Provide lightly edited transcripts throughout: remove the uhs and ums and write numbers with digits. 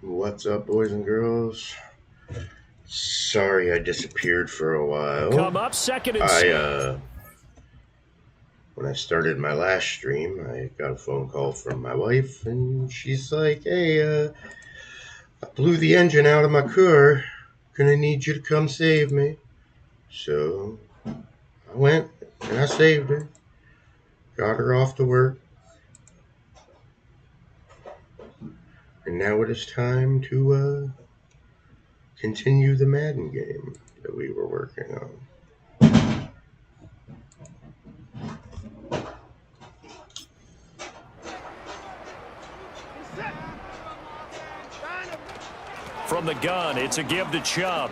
What's up, boys and girls? Sorry I disappeared for a while. Come up second and I when I started my last stream, I got a phone call from my wife, and she's like, "Hey, I blew the engine out of my car. Gonna need you to come save me." So I went and I saved her. Got her off to work. And now it is time to continue the Madden game that we were working on. From the gun, it's a give to Chubb.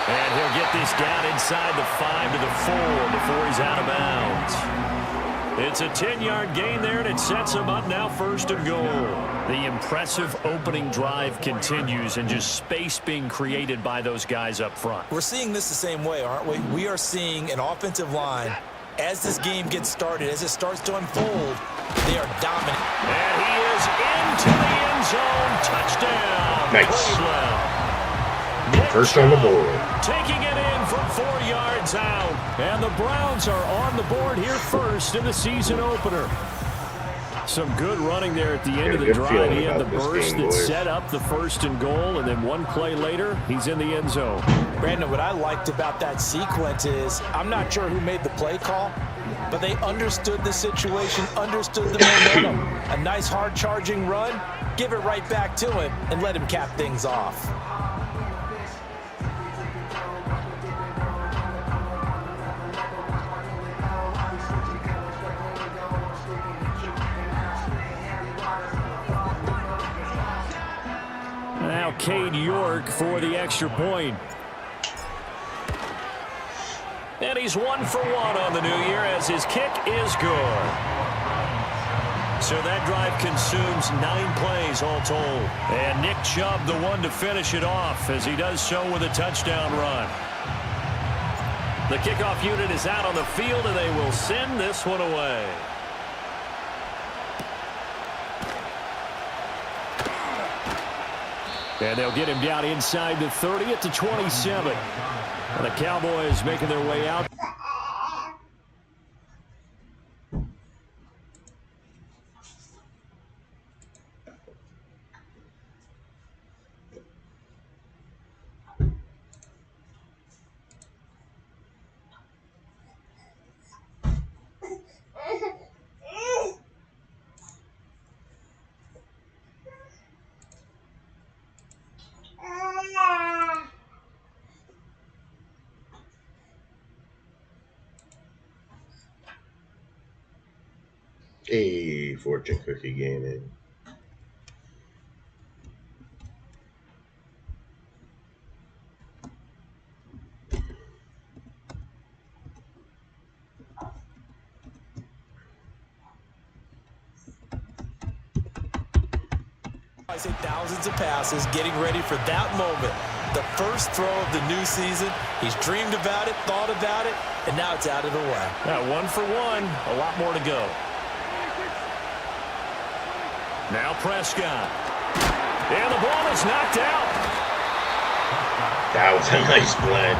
And he'll get this down inside the 5 to the 4 before he's out of bounds. It's a 10-yard gain there, and it sets him up now 1st and goal. The impressive opening drive continues, and just space being created by those guys up front. We're seeing this the same way, aren't we? We are seeing an offensive line, as this game gets started, as it starts to unfold, they are dominant. And he is into the end zone. Touchdown. Nice. First on the board. Taking it in from 4 yards out. And the Browns are on the board here first in the season opener. Some good running there at the end of the drive. He had the burst that set up the 1st and goal, and then one play later, he's in the end zone. Brandon, what I liked about that sequence is, I'm not sure who made the play call, but they understood the situation, understood the momentum. A nice hard charging run, give it right back to him, and let him cap things off. Now Cade York for the extra point. And he's 1 for 1 on the new year as his kick is good. So that drive consumes 9 plays all told. And Nick Chubb the one to finish it off as he does so with a touchdown run. The kickoff unit is out on the field and they will send this one away. And they'll get him down inside the 30 at the 27. And the Cowboys making their way out. A fortune cookie gaming. I say thousands of passes, getting ready for that moment. The first throw of the new season. He's dreamed about it, thought about it, and now it's out of the way. Yeah, 1 for 1. A lot more to go. Now Prescott. And the ball is knocked out. That was a nice play.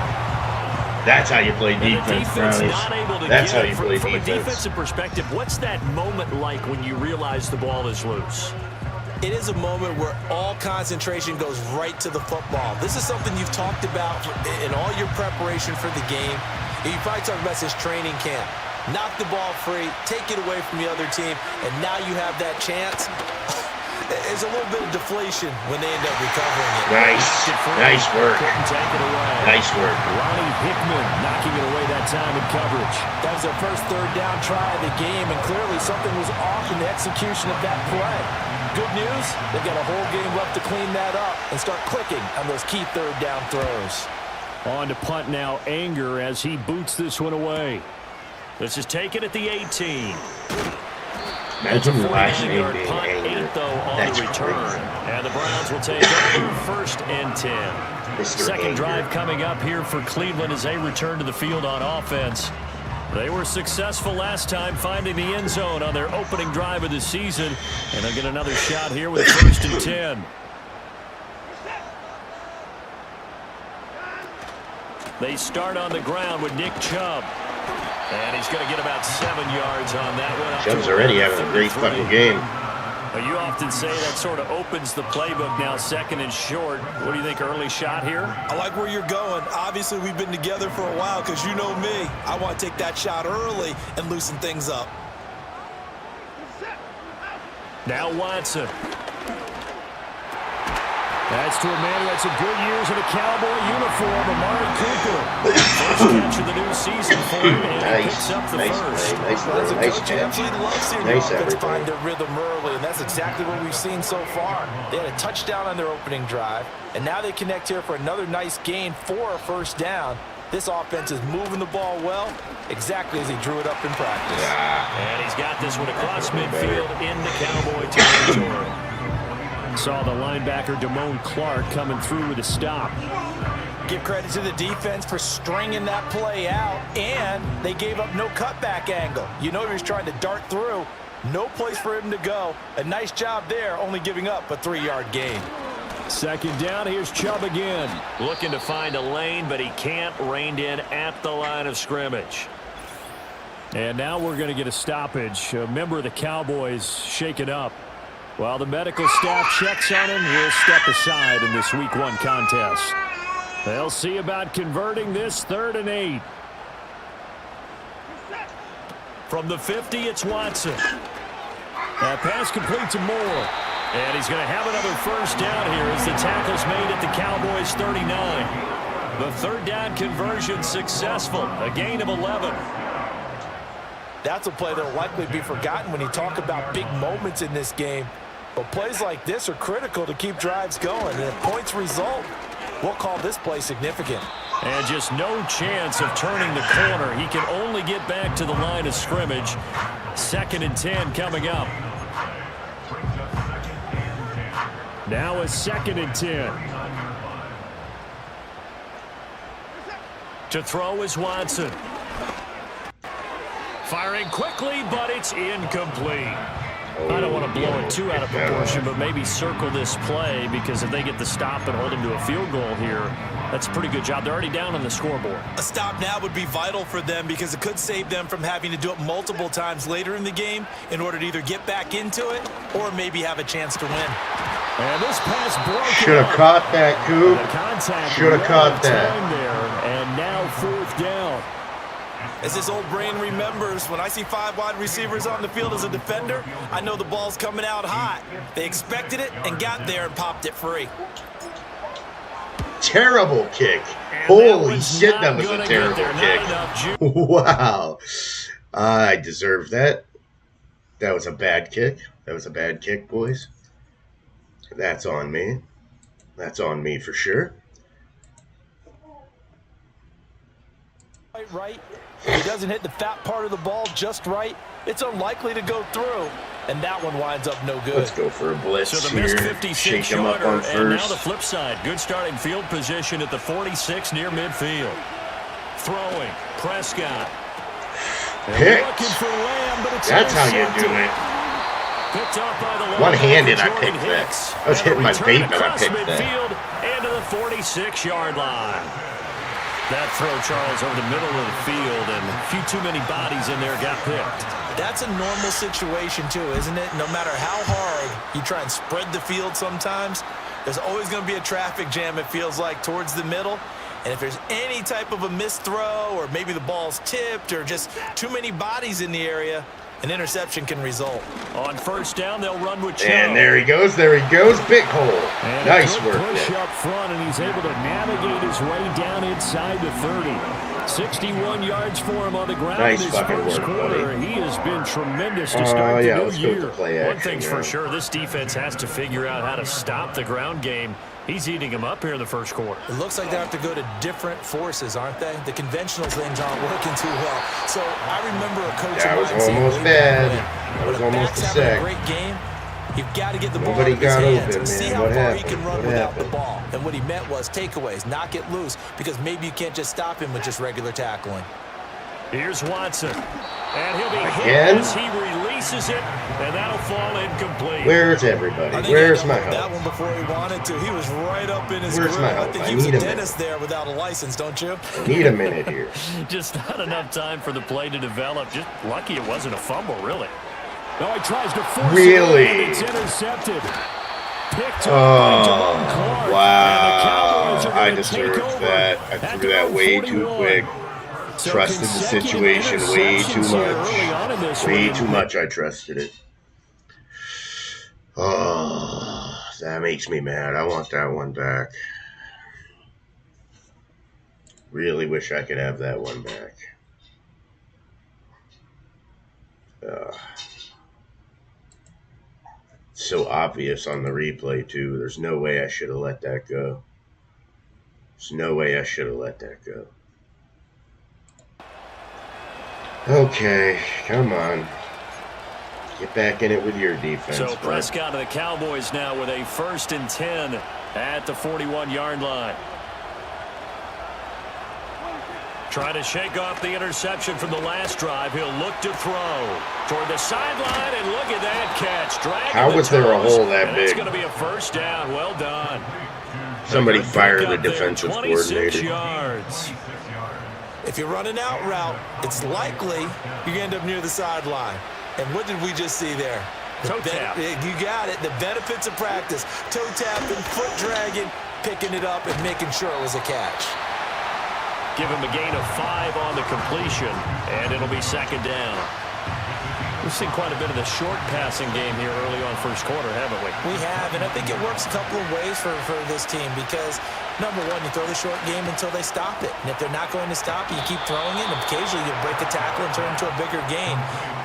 That's how you play defense, Brownies. That's how you play defense. From a defensive perspective, what's that moment like when you realize the ball is loose? It is a moment where all concentration goes right to the football. This is something you've talked about in all your preparation for the game. You probably talked about this training camp. Knock the ball free, take it away from the other team, and now you have that chance. There's a little bit of deflation when they end up recovering it. Nice work. Take it away. Nice work. Ronnie Hickman knocking it away that time in coverage. That was their first third down try of the game, and clearly something was off in the execution of that play. Good news, they've got a whole game left to clean that up and start clicking on those key third down throws. On to punt now, Anger as he boots this one away. This is taken at the 18. Imagine the last name yard being punt, Anger. 8 though on That's the return. crazy. And the Browns will take over 1st and 10. Second drive coming up here for Cleveland as they return to the field on offense. They were successful last time finding the end zone on their opening drive of the season. And they'll get another shot here with 1st and 10. They start on the ground with Nick Chubb. And he's going to get about 7 yards on that one. Chubb's already having a great fucking game. You often say that sort of opens the playbook now, 2nd and short. What do you think, early shot here? I like where you're going. Obviously, we've been together for a while because you know me. I want to take that shot early and loosen things up. Now Watson. That's to a man who had some good years in a Cowboy uniform, Amari Cooper. First catch of the new season for him, and he picks up the first. Nice catch. Nice everything. Find their rhythm early, and that's exactly what we've seen so far. They had a touchdown on their opening drive, and now they connect here for another nice gain for a first down. This offense is moving the ball well, exactly as he drew it up in practice. And he's got this one across midfield into Cowboy territory. Saw the linebacker Damone Clark coming through with a stop. Give credit to the defense for stringing that play out, and they gave up no cutback angle. You know he was trying to dart through. No place for him to go. A nice job there, only giving up a 3-yard gain. 2nd down, here's Chubb again. Looking to find a lane, but he can't. Reined in at the line of scrimmage. And now we're going to get a stoppage. A member of the Cowboys shaken up. While the medical staff checks on him, he'll step aside in this Week 1 contest. They'll see about converting this 3rd and 8. From the 50, it's Watson. That pass complete to Moore. And he's going to have another first down here as the tackle's made at the Cowboys' 39. The 3rd down conversion successful. A gain of 11. That's a play that'll likely be forgotten when you talk about big moments in this game. But plays like this are critical to keep drives going. And if points result, we'll call this play significant. And just no chance of turning the corner. He can only get back to the line of scrimmage. 2nd and 10 coming up. Now a 2nd and 10. To throw is Watson. Firing quickly, but it's incomplete. I don't want to blow it too out of proportion, but maybe circle this play, because if they get the stop and hold them to a field goal here, that's a pretty good job. They're already down on the scoreboard. A stop now would be vital for them because it could save them from having to do it multiple times later in the game in order to either get back into it or maybe have a chance to win. And this pass broke. Should have caught that, Coop. Should have caught that. There, and now 4th down. As his old brain remembers, when I see 5 wide receivers on the field as a defender, I know the ball's coming out hot. They expected it and got there and popped it free. Terrible kick. Holy shit, that was a terrible kick. Wow. I deserve that. That was a bad kick. That was a bad kick, boys. That's on me. That's on me for sure. Right. If he doesn't hit the fat part of the ball just right, it's unlikely to go through. And that one winds up no good. Let's go for a blitz so the here. 56 Shake him up on first. And now the flip side. Good starting field position at the 46 near midfield. Throwing. Prescott. Picked. That's how you do it. One-handed, I picked that. I was hitting my vape, and I picked that. And to the 46-yard line. That throw, Charles, over the middle of the field, and a few too many bodies in there got picked. That's a normal situation, too, isn't it? No matter how hard you try and spread the field sometimes, there's always going to be a traffic jam, it feels like, towards the middle. And if there's any type of a missed throw, or maybe the ball's tipped, or just too many bodies in the area, an interception can result. On first down, they'll run with Chubb. And there he goes. There he goes. Big hole. And nice work. Push up front, and he's able to navigate his way down inside the 30. 61 yards for him on the ground nice in his first quarter. Buddy. He has been tremendous to start the new year. One thing's for sure, this defense has to figure out how to stop the ground game. He's eating them up here in the first quarter. It looks like they have to go to different forces, aren't they? The conventional things aren't working too well. So I remember a coach. That was almost bad. That was almost a sack. Great game. You've got to get the ball Nobody in his hands and open, see man. how What far happened? he can run What without happened? the ball. And what he meant was takeaways, knock it loose, because maybe you can't just stop him with just regular tackling. Here's Watson. And he'll be Again? hit as he releases it, and that'll fall incomplete. Where's everybody? Where's my that help? one before he wanted to. He was right up in his Where's grill. my I help? think I he was a need a dentist there without a license, don't you? I need a minute here. Just not enough time for the play to develop. Just lucky it wasn't a fumble, really. No, he tries to force Really? it, and it's intercepted. Picked up by Oh, Javon Clark. wow. And the Cowboys are I gonna take deserved over that. I at threw that the way too 41. quick. So Trusted the consecutive situation way too interceptions here early on in much. this Way one. too much I trusted it. Oh, that makes me mad. I want that one back. Really wish I could have that one back. So obvious on the replay, too. There's no way I should have let that go. There's no way I should have let that go. Okay, come on. Get back in it with your defense. So bud. Prescott of the Cowboys now with a 1st and 10 at the 41-yard line. Trying to shake off the interception from the last drive. He'll look to throw toward the sideline, and look at that catch. How was there a hole that and big? It's going to be a first down. Well done. Somebody fire the Pick up there, defensive 26 coordinator. yards. If you're running out route, it's likely you're going to end up near the sideline. And what did we just see there? Toe tap. You got it. The benefits of practice. Toe tapping, foot dragging, picking it up, and making sure it was a catch. Give him a gain of 5 on the completion, and it'll be 2nd down. We've seen quite a bit of the short passing game here early on first quarter, haven't we? We have, and I think it works a couple of ways for this team because, number one, you throw the short game until they stop it. And if they're not going to stop it, you keep throwing it, and occasionally you'll break a tackle and turn into a bigger gain.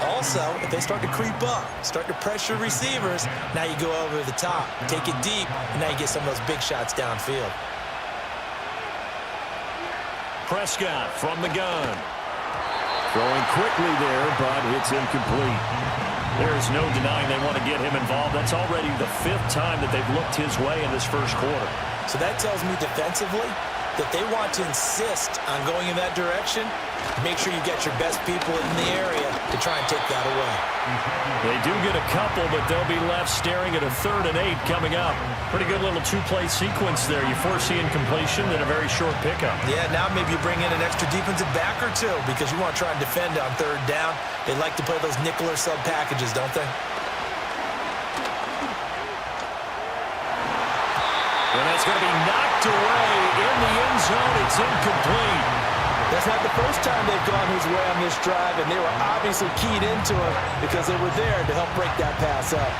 Also, if they start to creep up, start to pressure receivers, now you go over the top, take it deep, and now you get some of those big shots downfield. Prescott from the gun. Throwing quickly there, but it's incomplete. There is no denying they want to get him involved. That's already the 5th time that they've looked his way in this first quarter. So that tells me defensively that they want to insist on going in that direction. Make sure you get your best people in the area to try and take that away. They do get a couple, but they'll be left staring at a 3rd and 8 coming up. Pretty good little 2-play sequence there. You foresee incompletion, then a very short pickup. Yeah, now maybe you bring in an extra defensive back or two because you want to try and defend on 3rd down. They like to play those nickel or sub packages, don't they? And that's going to be knocked away in the end zone. It's incomplete. That's not the first time they've gone his way on this drive, and they were obviously keyed into him because they were there to help break that pass up.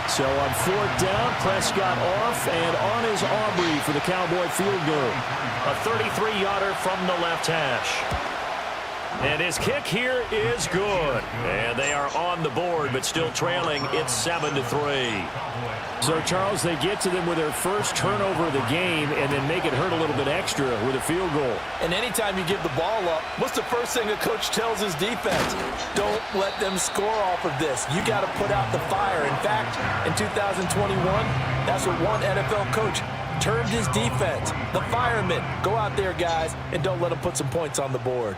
So on 4th down, Prescott off, and on is Aubrey for the Cowboy field goal. A 33-yarder from the left hash. And his kick here is good. And they are on the board, but still trailing. It's 7-3. So, Charles, they get to them with their first turnover of the game and then make it hurt a little bit extra with a field goal. And anytime you give the ball up, what's the first thing a coach tells his defense? Don't let them score off of this. You got to put out the fire. In fact, in 2021, that's what one NFL coach termed his defense. The firemen. Go out there, guys, and don't let them put some points on the board.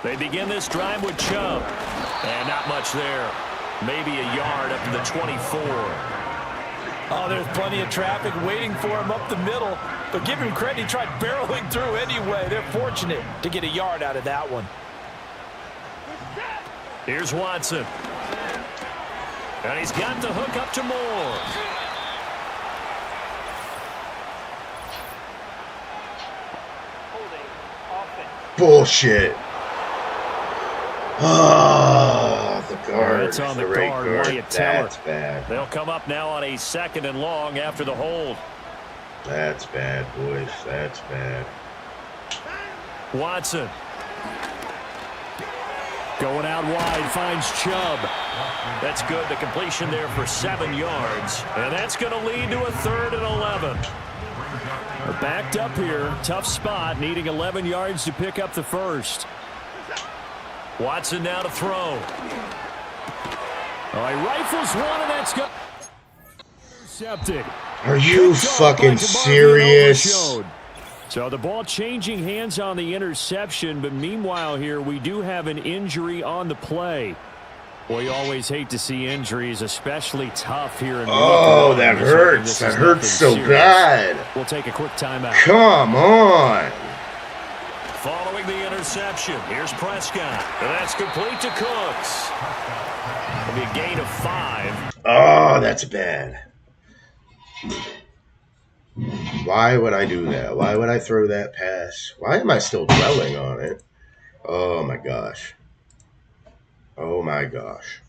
They begin this drive with Chubb. And not much there. Maybe a yard up to the 24. Oh, there's plenty of traffic waiting for him up the middle. But give him credit, he tried barreling through anyway. They're fortunate to get a yard out of that one. Here's Watson. And he's got the hook up to Moore. Bullshit. Ah, the guard. That's on the right guard. guard. Wyatt Teller. That's bad. They'll come up now on a 2nd and long after the hold. That's bad, boys. That's bad. Watson. Going out wide, finds Chubb. That's good. The completion there for 7 yards. And that's going to lead to a 3rd and 11. They're backed up here. Tough spot, needing 11 yards to pick up the first. Watson now to throw. All right, rifles one, and that's good. Intercepted. Are you fucking serious? So the ball changing hands on the interception, but meanwhile here we do have an injury on the play. Well, you always hate to see injuries, especially tough here in Oh, that hurts. That hurts so bad. We'll take a quick timeout. Come on. Following the interception, here's Prescott. And that's complete to Cooks. It'll be a gain of 5. Oh, that's bad. Why would I do that? Why would I throw that pass? Why am I still dwelling on it? Oh, my gosh. Oh, my gosh.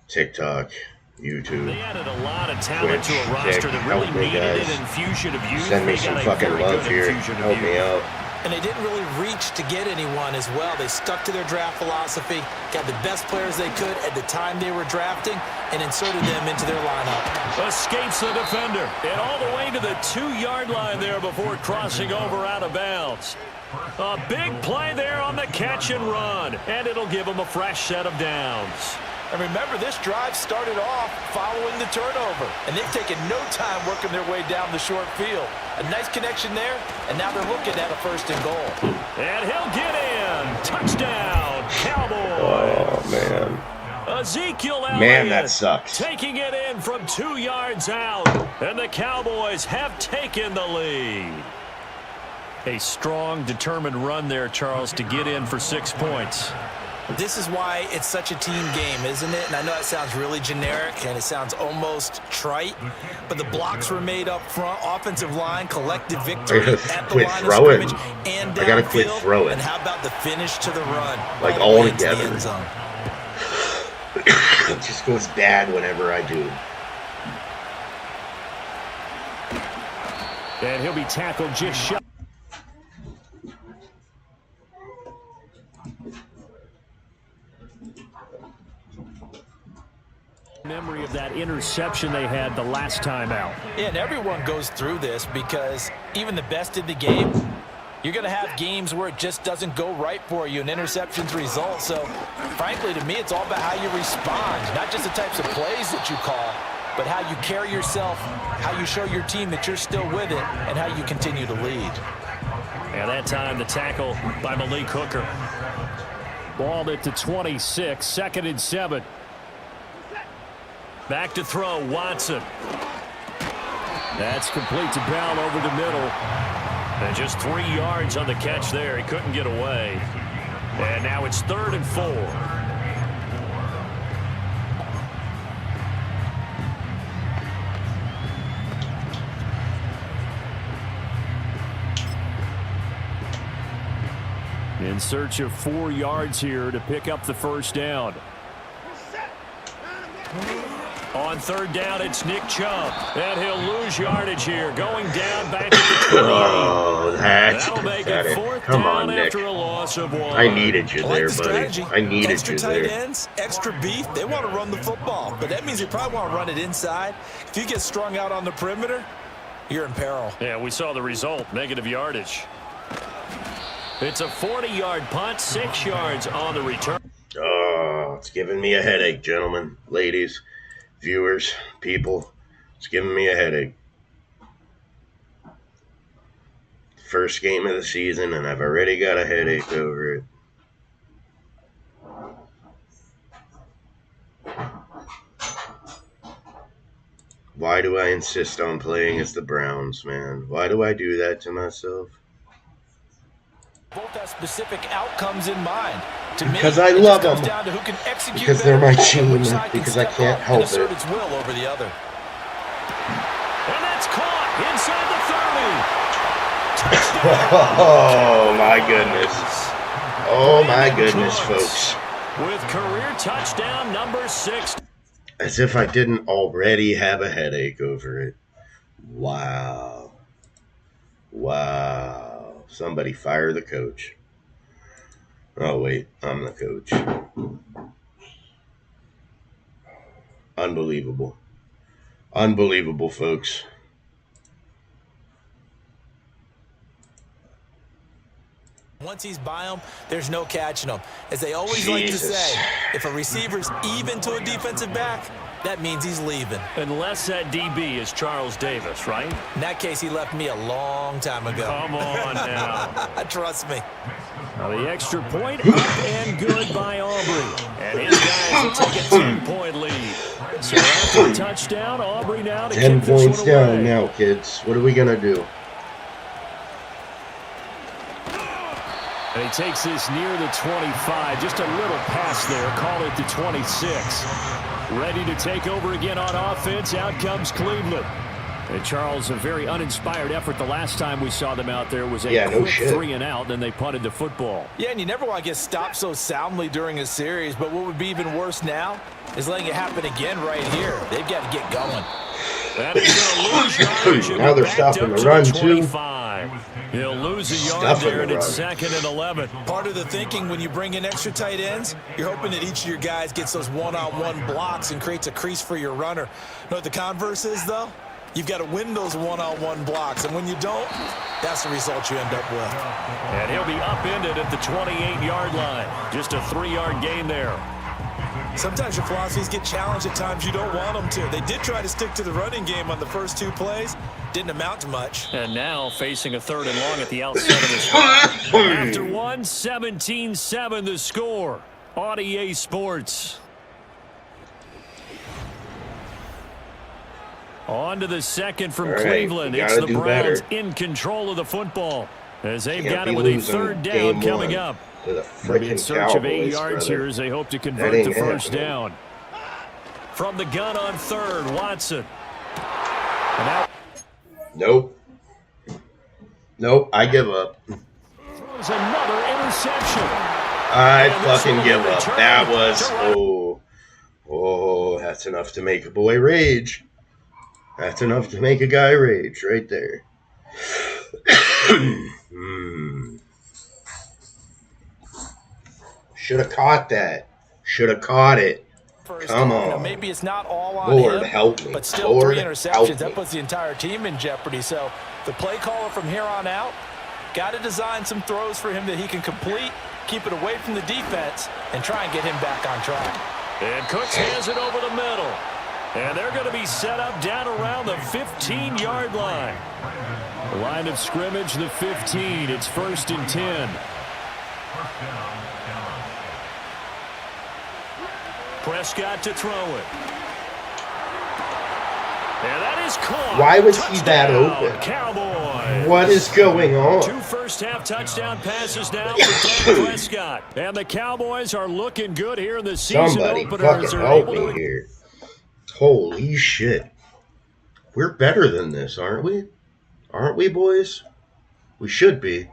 TikTok, YouTube, They added a lot of talent Twitch, to a roster that really help me, needed guys. an infusion of youth. Send me They some got a fucking very love good here. infusion of Help me youth. out. And they didn't really reach to get anyone as well. They stuck to their draft philosophy, got the best players they could at the time they were drafting, and inserted them into their lineup. Escapes the defender. And all the way to the 2-yard line there before crossing over out of bounds. A big play there on the catch and run. And it'll give them a fresh set of downs. And remember, this drive started off following the turnover, and they've taken no time working their way down the short field. A nice connection there, and now they're looking at a 1st and goal. And he'll get in. Touchdown, Cowboys. Oh, man. Ezekiel Elliott. Man, that sucks. Taking it in from 2 yards out. And the Cowboys have taken the lead. A strong, determined run there, Charles, to get in for 6 points. This is why it's such a team game, isn't it? And I know that sounds really generic, and it sounds almost trite, but the blocks were made up front, offensive line, collective victory I gotta at the quit line throwing. of scrimmage and I gotta quit downfield. throwing. And how about the finish to the run? Like, all the all way into the together. end zone. It just goes bad whenever I do. And he'll be tackled just shy. Memory of that interception they had the last time out. Yeah, and everyone goes through this because even the best in the game, you're going to have games where it just doesn't go right for you and interceptions result. So, frankly, to me, it's all about how you respond, not just the types of plays that you call, but how you carry yourself, how you show your team that you're still with it, and how you continue to lead. And that time, the tackle by Malik Hooker. Balled it to 26, 2nd and 7. Back to throw, Watson. That's complete to Bell over the middle. And just 3 yards on the catch there. He couldn't get away. And now it's 3rd and 4. In search of 4 yards here to pick up the 1st down. On 3rd down, it's Nick Chubb. And he'll lose yardage here. Going down back to the 28. Oh, That'll make it pathetic. 4th Come down on, Nick. after a loss of 1. I needed you I like there, the buddy. strategy. I needed extra you tight there. ends, extra beef. They want to run the football, but that means they probably want to run it inside. If you get strung out on the perimeter, you're in peril. Yeah, we saw the result. Negative yardage. It's a 40-yard punt, 6 yards on the return. Oh, it's giving me a headache, gentlemen, ladies, viewers, people. It's giving me a headache. First game of the season, and I've already got a headache over it. Why do I insist on playing as the Browns, man? Why do I do that to myself? Both have specific outcomes in mind. To Because me, I it just love comes them. down to who can execute Because they're better my and which team, side can because I step can't up help and assert it. its will over the other. And that's caught inside the 30. Oh, my goodness. Oh, my goodness, folks. With career touchdown number 6. As if I didn't already have a headache over it. Wow. Wow. Somebody fire the coach. Oh, wait. I'm the coach. Unbelievable. Unbelievable, folks. Once he's by him, there's no catching him. As they always like to Jesus. say, if a receiver's even to a defensive back, that means he's leaving. Unless that DB is Charles Davis, right? In that case, he left me a long time ago. Come on now. Trust me. Now the extra point up and good by Aubrey. And his guys will take a 10-point lead. So after the touchdown, Aubrey now to 10 kick this points one down away. now, kids. What are we going to do? And he takes this near the 25. Just a little pass there. Call it the 26. Ready to take over again on offense. Out comes Cleveland. And Charles, a very uninspired effort the last time we saw them out there was a quick 3 and out, then they punted the football. Yeah, and you never want to get stopped so soundly during a series, but what would be even worse now is letting it happen again right here. They've got to get going. That is going to lose yardage. Now they're stopping the run, too. He'll lose a yard there, and it's 2nd and 11. Part of the thinking when you bring in extra tight ends, you're hoping that each of your guys gets those one-on-one blocks and creates a crease for your runner. You know what the converse is, though? You've got to win those one-on-one blocks, and when you don't, that's the result you end up with. And he'll be upended at the 28-yard line. Just a 3-yard gain there. Sometimes your philosophies get challenged at times you don't want them to. They did try to stick to the running game on the first 2 plays. Didn't amount to much. And now facing a 3rd and long at the outside of his After 17-7 the score on EA Sports. On to the second from Cleveland. It's the Browns in control of the football as they've got it with a 3rd down coming up. They'll be in search of 8 yards here as they hope to convert the first down. From the gun on 3rd, Watson. And out. Nope. Nope, I give up. Throws another interception. I fucking give up. That was, oh, that's enough to make a boy rage. That's enough to make a guy rage right there. Should have caught that. Should have caught it. Come on. Maybe it's not all on Lord, him, help me. but still Lord, 3 interceptions. That help me. puts the entire team in jeopardy. So the play caller from here on out got to design some throws for him that he can complete, keep it away from the defense, and try and get him back on track. And Cooks hands it over the middle. And they're going to be set up down around the 15-yard line. The line of scrimmage, the 15. It's 1st and 10. Prescott to throw it. And that is caught. Why was he that Touchdown, open? Cowboys. What is going on? 2 first-half touchdown passes now for Dak Prescott. And the Cowboys are looking good here in the season Somebody opener. fucking help me here. Holy shit. We're better than this, aren't we? Aren't we, boys? We should be.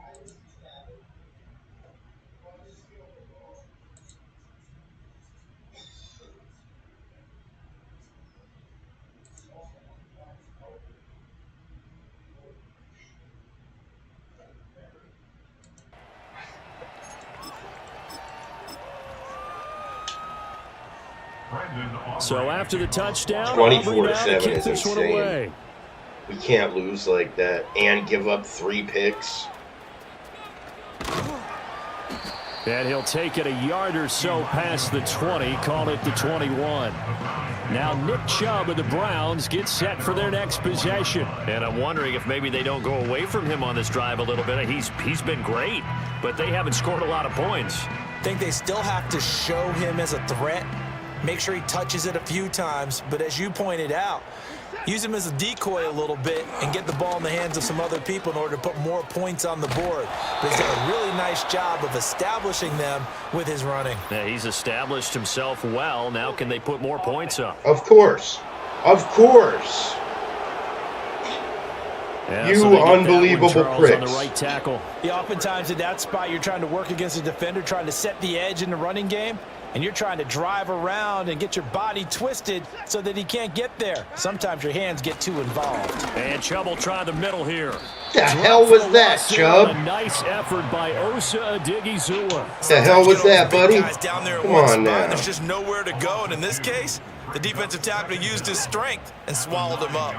So after the touchdown, 24-7 is this one insane. away. We can't lose like that and give up 3 picks. And he'll take it a yard or so past the 20, call it the 21. Now Nick Chubb of the Browns gets set for their next possession. And I'm wondering if maybe they don't go away from him on this drive a little bit. He's been great, but they haven't scored a lot of points. I think they still have to show him as a threat. Make sure he touches it a few times, but as you pointed out, use him as a decoy a little bit and get the ball in the hands of some other people in order to put more points on the board. But he's done a really nice job of establishing them with his running. Yeah, he's established himself well. Now can they put more points up? Of course. Of course. Yeah, You so they get that unbelievable one, Charles, pricks. on the right tackle. Yeah, oftentimes in that spot, you're trying to work against a defender, trying to set the edge in the running game, and you're trying to drive around and get your body twisted so that he can't get there. Sometimes your hands get too involved. And Chubb will try the middle here. The hell was that, A Chubb? nice effort by Osa Odigizua. The hell was that, Big buddy? guys down there in Come one on spot, now. and there's just nowhere to go, and in this case, the defensive tackle used his strength and swallowed him up.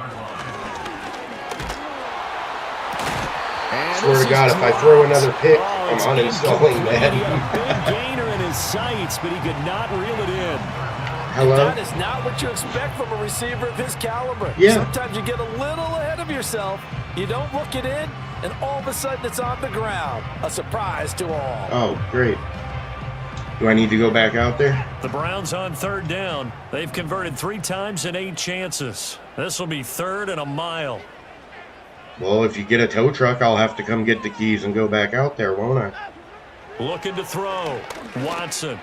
Swear to God, if I throw another pick, I'm uninstalling Madden. Big gainer in his sights, but he could not reel it in. Hello? That is not what you expect from a receiver of his caliber. Yeah. Sometimes you get a little ahead of yourself. You don't look it in, and all of a sudden it's on the ground. A surprise to all. Oh, great. Do I need to go back out there? The Browns on third down. They've converted 3 times in 8 chances. This will be 3rd and a mile. Well, if you get a tow truck, I'll have to come get the keys and go back out there, won't I? Looking to throw. Watson.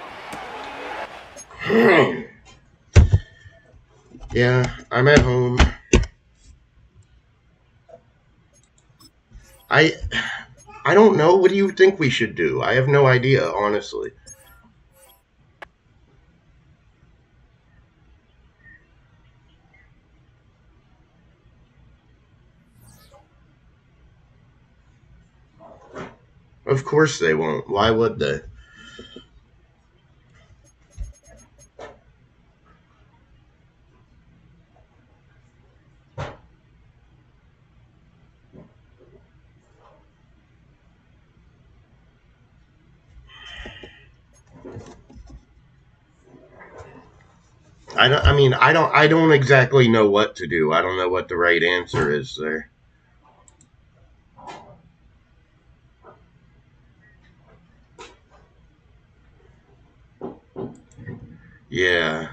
Yeah, I'm at home. I don't know. What do you think we should do? I have no idea, honestly. Of course they won't. Why would they? I don't exactly know what to do. I don't know what the right answer is there. Yeah.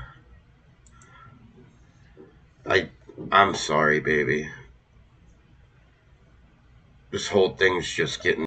I'm sorry, baby. This whole thing's just getting